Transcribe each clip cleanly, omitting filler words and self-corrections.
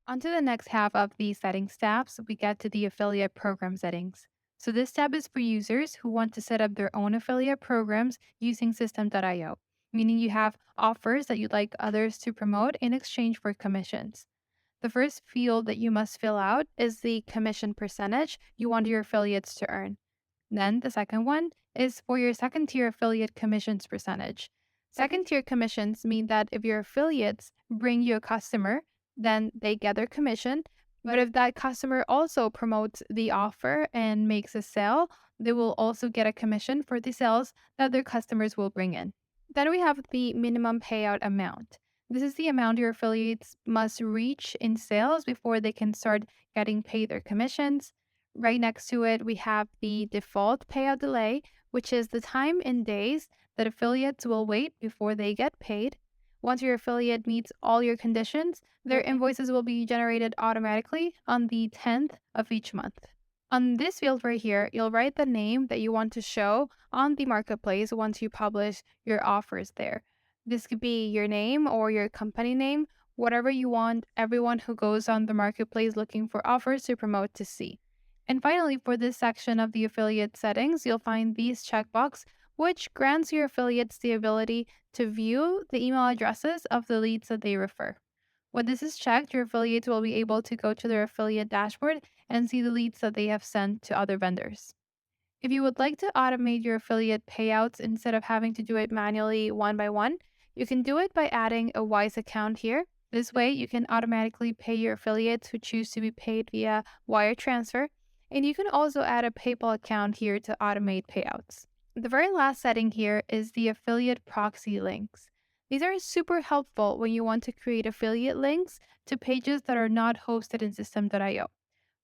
On to the next half of the settings tabs, we get to the affiliate program settings. So this tab is for users who want to set up their own affiliate programs using System.io, meaning you have offers that you'd like others to promote in exchange for commissions. The first field that you must fill out is the commission percentage you want your affiliates to earn. Then the second one is for your second tier affiliate commissions percentage. Second tier commissions mean that if your affiliates bring you a customer, then they get their commission. But if that customer also promotes the offer and makes a sale, they will also get a commission for the sales that their customers will bring in. Then we have the minimum payout amount. This is the amount your affiliates must reach in sales before they can start getting paid their commissions. Right next to it, we have the default payout delay, which is the time in days that affiliates will wait before they get paid. Once your affiliate meets all your conditions, their invoices will be generated automatically on the 10th of each month. On this field right here, you'll write the name that you want to show on the marketplace once you publish your offers there. This could be your name or your company name, whatever you want everyone who goes on the marketplace looking for offers to promote to see. And finally, for this section of the affiliate settings, you'll find these checkbox, which grants your affiliates the ability to view the email addresses of the leads that they refer. When this is checked, your affiliates will be able to go to their affiliate dashboard and see the leads that they have sent to other vendors. If you would like to automate your affiliate payouts instead of having to do it manually one by one, you can do it by adding a Wise account here. This way, you can automatically pay your affiliates who choose to be paid via wire transfer, and you can also add a PayPal account here to automate payouts. The very last setting here is the affiliate proxy links. These are super helpful when you want to create affiliate links to pages that are not hosted in System.io.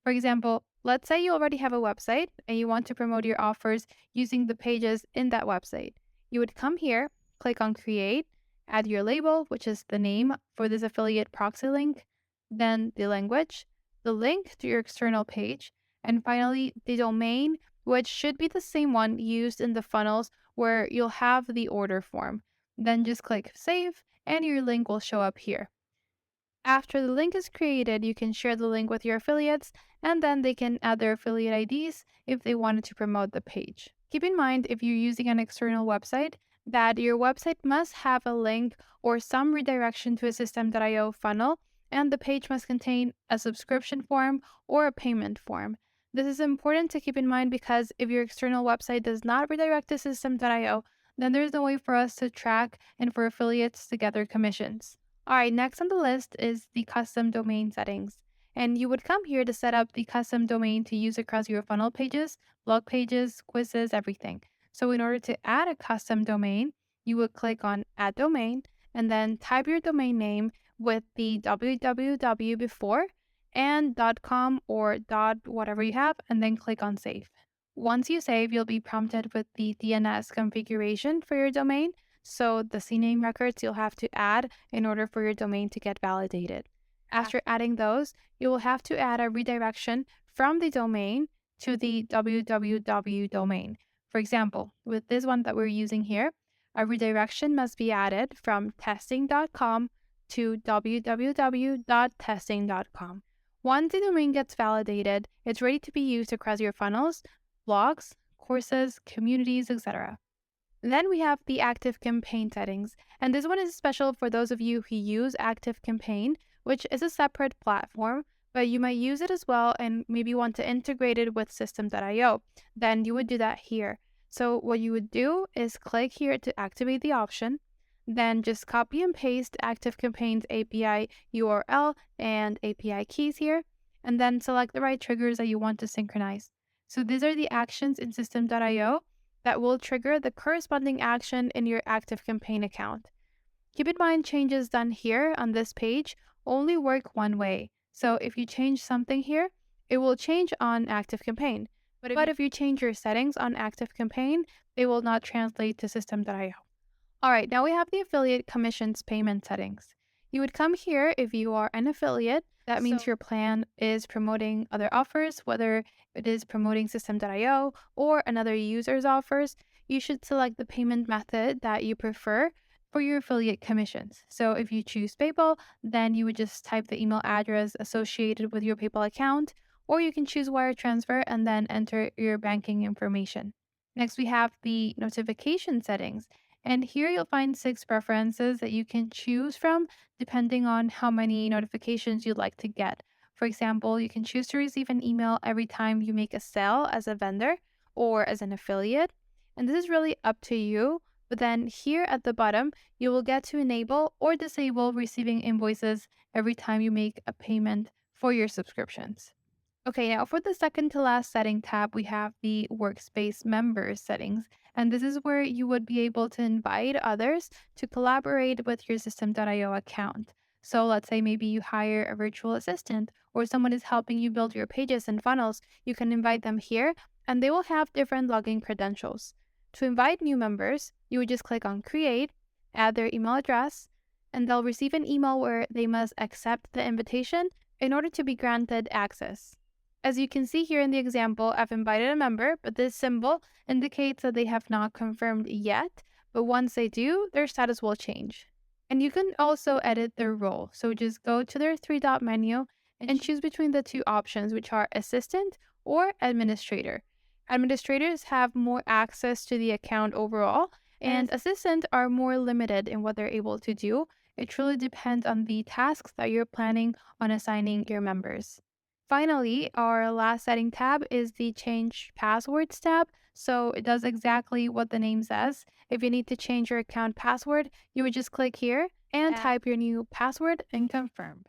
For example, let's say you already have a website and you want to promote your offers using the pages in that website. You would come here, click on Create, add your label, which is the name for this affiliate proxy link, then the language, the link to your external page, and finally the domain, which should be the same one used in the funnels where you'll have the order form. Then just click Save and your link will show up here. After the link is created, you can share the link with your affiliates and then they can add their affiliate IDs if they wanted to promote the page. Keep in mind, if you're using an external website, that your website must have a link or some redirection to a System.io funnel, and the page must contain a subscription form or a payment form. This is important to keep in mind because if your external website does not redirect to System.io, then there's no way for us to track and for affiliates to get their commissions. All right, next on the list is the custom domain settings. And you would come here to set up the custom domain to use across your funnel pages, blog pages, quizzes, everything. So in order to add a custom domain, you would click on Add Domain and then type your domain name with the www before and .com or .whatever you have, and then click on Save. Once you save, you'll be prompted with the DNS configuration for your domain. So the CNAME records you'll have to add in order for your domain to get validated. After adding those, you will have to add a redirection from the domain to the www domain. For example, with this one that we're using here, a redirection must be added from testing.com to www.testing.com. Once the domain gets validated, it's ready to be used across your funnels, blogs, courses, communities, etc. Then we have the Active Campaign settings, and this one is special for those of you who use Active Campaign, which is a separate platform, but you might use it as well and maybe want to integrate it with System.io. Then you would do that here. So what you would do is click here to activate the option, then just copy and paste Active Campaign's API URL and API keys here, and then select the right triggers that you want to synchronize. So these are the actions in System.io that will trigger the corresponding action in your Active Campaign account. Keep in mind, changes done here on this page only work one way. So if you change something here, it will change on Active Campaign. But if you change your settings on Active Campaign, they will not translate to System.io. All right, now we have the affiliate commissions payment settings. You would come here if you are an affiliate. That means your plan is promoting other offers, whether it is promoting System.io or another user's offers. You should select the payment method that you prefer for your affiliate commissions. So if you choose PayPal, then you would just type the email address associated with your PayPal account, or you can choose wire transfer and then enter your banking information. Next, we have the notification settings. And here you'll find 6 preferences that you can choose from depending on how many notifications you'd like to get. For example, you can choose to receive an email every time you make a sale as a vendor or as an affiliate. And this is really up to you. But then here at the bottom, you will get to enable or disable receiving invoices every time you make a payment for your subscriptions. Okay, now for the second to last setting tab, we have the workspace members settings. And this is where you would be able to invite others to collaborate with your System.io account. So let's say maybe you hire a virtual assistant or someone is helping you build your pages and funnels. You can invite them here and they will have different login credentials. To invite new members, you would just click on create, add their email address, and they'll receive an email where they must accept the invitation in order to be granted access. As you can see here in the example, I've invited a member, but this symbol indicates that they have not confirmed yet, but once they do, their status will change. And you can also edit their role. So just go to their 3-dot menu and choose between the 2 options, which are assistant or administrator. Administrators have more access to the account overall, and assistants are more limited in what they're able to do. It truly depends on the tasks that you're planning on assigning your members. Finally, our last setting tab is the Change Passwords tab. So it does exactly what the name says. If you need to change your account password, you would just click here and type your new password and confirm.